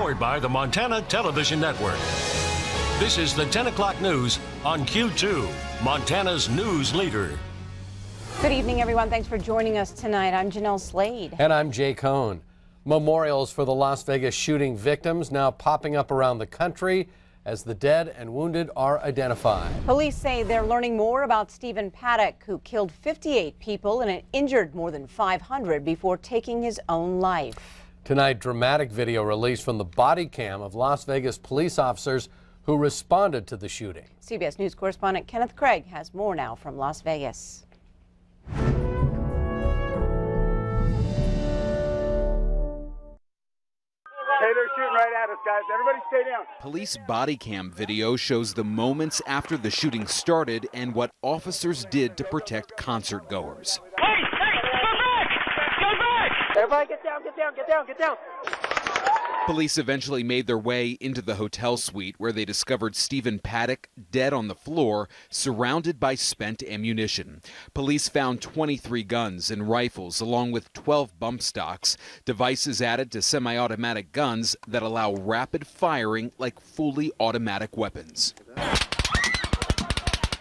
Powered by the Montana Television Network. This is the 10 o'clock news on Q2, Montana's news leader. Good evening, everyone. Thanks for joining us tonight. I'm Jeanelle Slade. And I'm Jay Cohn. Memorials for the Las Vegas shooting victims now popping up around the country as the dead and wounded are identified. Police say they're learning more about Stephen Paddock, who killed 58 people and injured more than 500 before taking his own life. Tonight, dramatic video released from the body cam of Las Vegas police officers who responded to the shooting. CBS News correspondent Kenneth Craig has more now from Las Vegas. Hey, they're shooting right at us, guys. Everybody stay down. Police body cam video shows the moments after the shooting started and what officers did to protect concert goers. Hey, go back! Go back! Everybody get down, get down, get down, get down. Police eventually made their way into the hotel suite where they discovered Stephen Paddock dead on the floor, surrounded by spent ammunition. Police found 23 guns and rifles along with 12 bump stocks, devices added to semi-automatic guns that allow rapid firing like fully automatic weapons.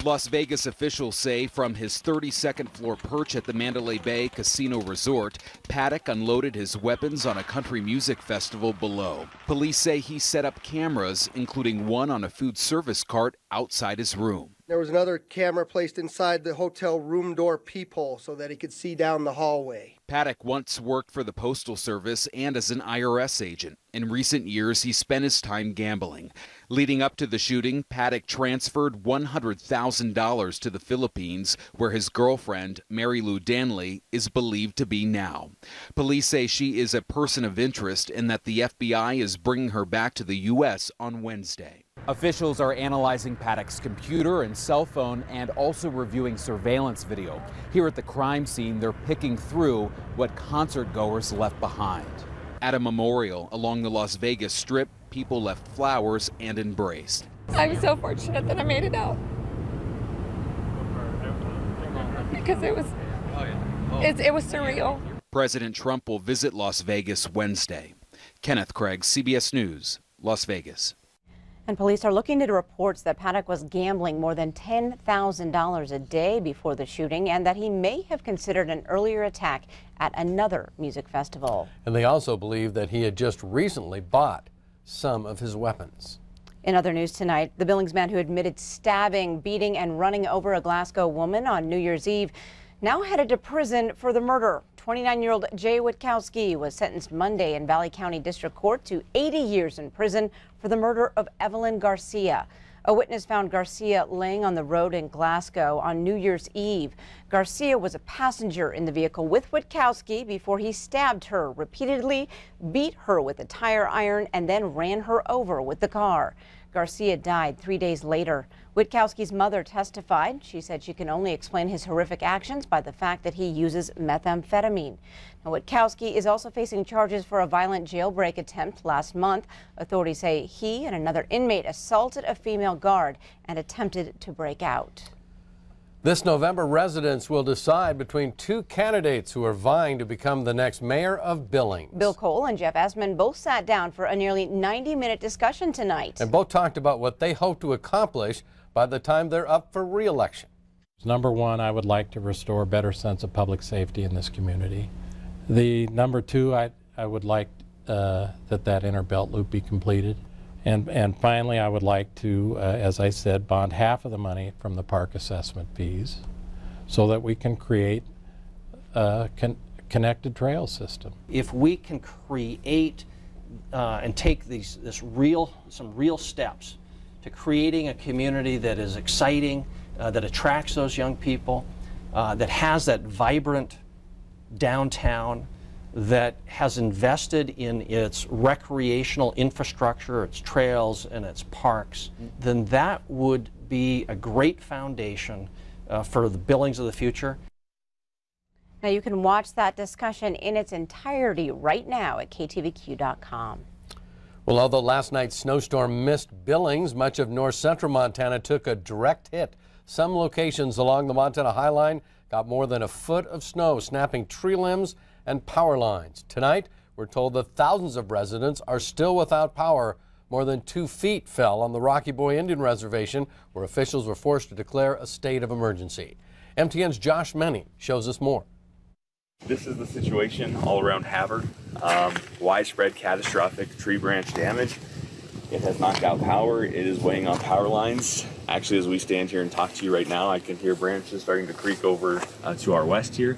Las Vegas officials say from his 32nd floor perch at the Mandalay Bay Casino Resort, Paddock unloaded his weapons on a country music festival below. Police say he set up cameras, including one on a food service cart outside his room. There was another camera placed inside the hotel room door peephole so that he could see down the hallway. Paddock once worked for the Postal Service and as an IRS agent. In recent years, he spent his time gambling. Leading up to the shooting, Paddock transferred $100,000 to the Philippines, where his girlfriend, Mary Lou Danley, is believed to be now. Police say she is a person of interest and that the FBI is bringing her back to the U.S. on Wednesday. Officials are analyzing Paddock's computer and cell phone and also reviewing surveillance video. Here at the crime scene, they're picking through what concert goers left behind. At a memorial along the Las Vegas Strip, people left flowers and embraced. I'm so fortunate that I made it out. Because it was surreal. President Trump will visit Las Vegas Wednesday. Kenneth Craig, CBS News, Las Vegas. And police are looking into reports that Paddock was gambling more than $10,000 a day before the shooting and that he may have considered an earlier attack at another music festival. And they also believe that he had just recently bought some of his weapons. In other news tonight, the Billings man who admitted stabbing, beating, and running over a Glasgow woman on New Year's Eve now headed to prison for the murder. 29-year-old Jay Witkowski was sentenced Monday in Valley County District Court to 80 years in prison for the murder of Evelyn Garcia. A witness found Garcia laying on the road in Glasgow on New Year's Eve. Garcia was a passenger in the vehicle with Witkowski before he stabbed her repeatedly, beat her with a tire iron, and then ran her over with the car. Garcia died 3 days later. Witkowski's mother testified. She said she can only explain his horrific actions by the fact that he uses methamphetamine. Now, Witkowski is also facing charges for a violent jailbreak attempt last month. Authorities say he and another inmate assaulted a female guard and attempted to break out. This November, residents will decide between two candidates who are vying to become the next mayor of Billings. Bill Cole and Jeff Esmond both sat down for a nearly 90-minute discussion tonight. And both talked about what they hope to accomplish by the time they're up for re-election. Number one, I would like to restore a better sense of public safety in this community. The number two, I would like that inner belt loop be completed. And finally, I would like to, as I said, bond half of the money from the park assessment fees so that we can create a connected trail system. If we can create and take some real steps to creating a community that is exciting, that attracts those young people, that has that vibrant downtown, that has invested in its recreational infrastructure, its trails and its parks, then that would be a great foundation for the Billings of the future. Now you can watch that discussion in its entirety right now at ktvq.com. Well, although last night's snowstorm missed Billings, much of north central Montana took a direct hit. Some locations along the Montana High Line got more than a foot of snow, snapping tree limbs and power lines. Tonight, We're told that thousands of residents are still without power. More than 2 feet fell on the Rocky Boy Indian Reservation, where officials were forced to declare a state of emergency. MTN's Josh Menning shows us more. This is the situation all around Havre. Widespread catastrophic tree branch damage. It has knocked out power. It is weighing on power lines. Actually, as we stand here and talk to you right now, I can hear branches starting to creak over to our west here.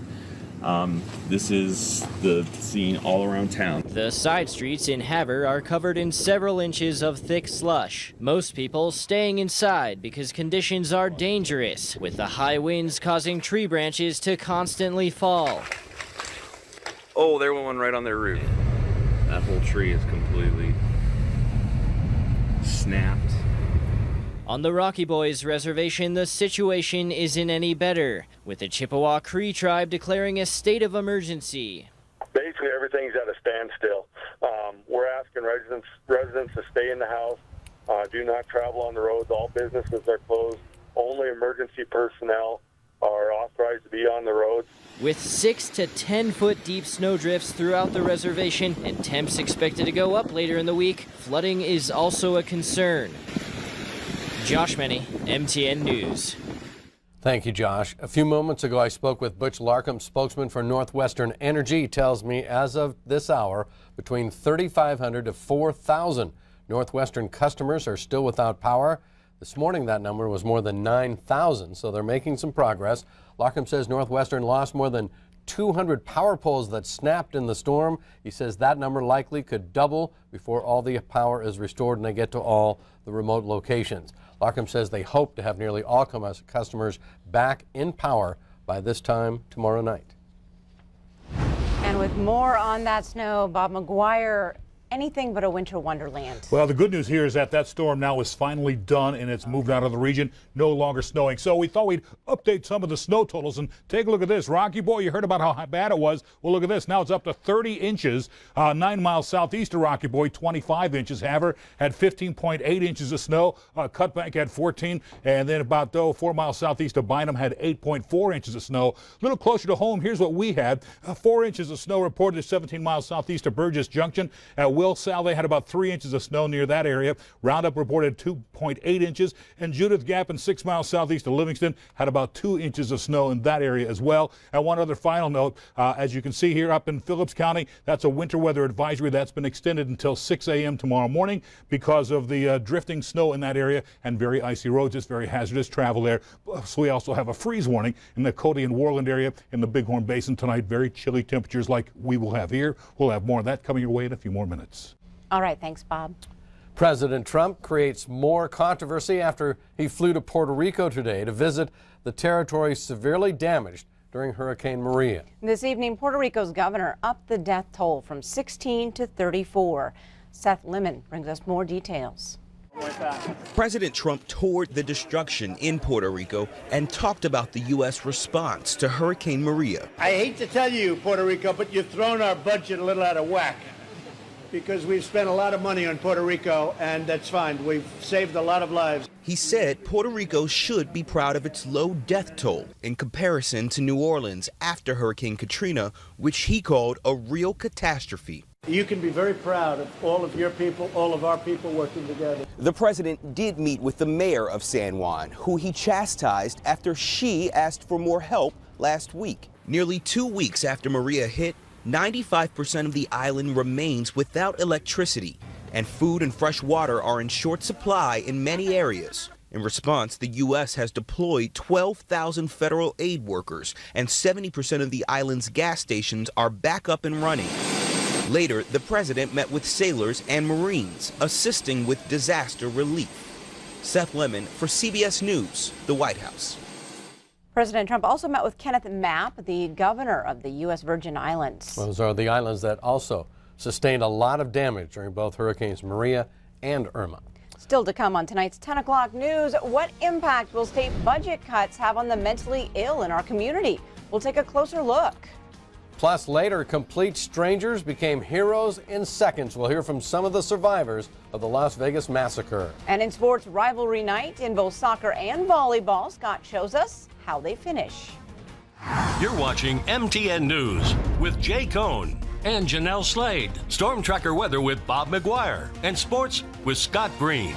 This is the scene all around town. The side streets in Havre are covered in several inches of thick slush. Most people staying inside because conditions are dangerous, with the high winds causing tree branches to constantly fall. Oh, there went one right on their roof. That whole tree is completely snapped. On the Rocky Boys Reservation, the situation isn't any better, with the Chippewa Cree tribe declaring a state of emergency. Basically, everything's at a standstill. We're asking residents to stay in the house, do not travel on the roads. All businesses are closed. Only emergency personnel are authorized to be on the roads. With 6 to 10 foot deep snowdrifts throughout the reservation and temps expected to go up later in the week, flooding is also a concern. Josh Menning, MTN News. Thank you, Josh. A few moments ago, I spoke with Butch Larkham, spokesman for Northwestern Energy. He tells me as of this hour, between 3,500 to 4,000 Northwestern customers are still without power. This morning, that number was more than 9,000, so they're making some progress. Larkham says Northwestern lost more than 200 power poles that snapped in the storm. He says that number likely could double before all the power is restored and they get to all the remote locations. Larkham says they hope to have nearly all customers back in power by this time tomorrow night. And with more on that snow, Bob McGuire, anything but a winter wonderland. Well, the good news here is that storm now is finally done and it's moved out of the region, no longer snowing. So we thought we'd update some of the snow totals and take a look at this. Rocky Boy, you heard about how bad it was. Well, look at this. Now it's up to 30 inches. 9 miles southeast of Rocky Boy, 25 inches. Havre had 15.8 inches of snow. Cutbank had 14. And then about 4 miles southeast of Bynum had 8.4 inches of snow. A little closer to home, here's what we had. 4 inches of snow reported 17 miles southeast of Burgess Junction. At Will Sal, they had about 3 inches of snow near that area. Roundup reported 2.8 inches, and Judith Gap, and 6 miles southeast of Livingston, had about 2 inches of snow in that area as well. And one other final note, as you can see here up in Phillips County, that's a winter weather advisory that's been extended until 6 a.m. tomorrow morning because of the drifting snow in that area and very icy roads. It's very hazardous travel there. So we also have a freeze warning in the Cody and Worland area in the Bighorn Basin tonight. Very chilly temperatures like we will have here. We'll have more of that coming your way in a few more minutes. All right, thanks, Bob. President Trump creates more controversy after he flew to Puerto Rico today to visit the territory severely damaged during Hurricane Maria. This evening, Puerto Rico's governor upped the death toll from 16 to 34. Seth Lemon brings us more details. President Trump toured the destruction in Puerto Rico and talked about the U.S. response to Hurricane Maria. I hate to tell you, Puerto Rico, but you've thrown our budget a little out of whack, because we've spent a lot of money on Puerto Rico, and that's fine. We've saved a lot of lives. He said Puerto Rico should be proud of its low death toll in comparison to New Orleans after Hurricane Katrina, which he called a real catastrophe. You can be very proud of all of your people, all of our people working together. The president did meet with the mayor of San Juan, who he chastised after she asked for more help last week. Nearly 2 weeks after Maria hit, 95% of the island remains without electricity, and food and fresh water are in short supply in many areas. In response, the U.S. has deployed 12,000 federal aid workers, and 70% of the island's gas stations are back up and running. Later, the president met with sailors and Marines, assisting with disaster relief. Seth Lemon for CBS News, the White House. President Trump also met with Kenneth Mapp, the governor of the U.S. Virgin Islands. Those are the islands that also sustained a lot of damage during both Hurricanes Maria and Irma. Still to come on tonight's 10 o'clock news, what impact will state budget cuts have on the mentally ill in our community? We'll take a closer look. Plus, later, complete strangers became heroes in seconds. We'll hear from some of the survivors of the Las Vegas massacre. And in sports, rivalry night in both soccer and volleyball, Scott shows us how they finish. You're watching MTN News with Jay Cohn. and Jeanelle Slade. Storm Tracker weather with Bob McGuire. And sports with Scott Green.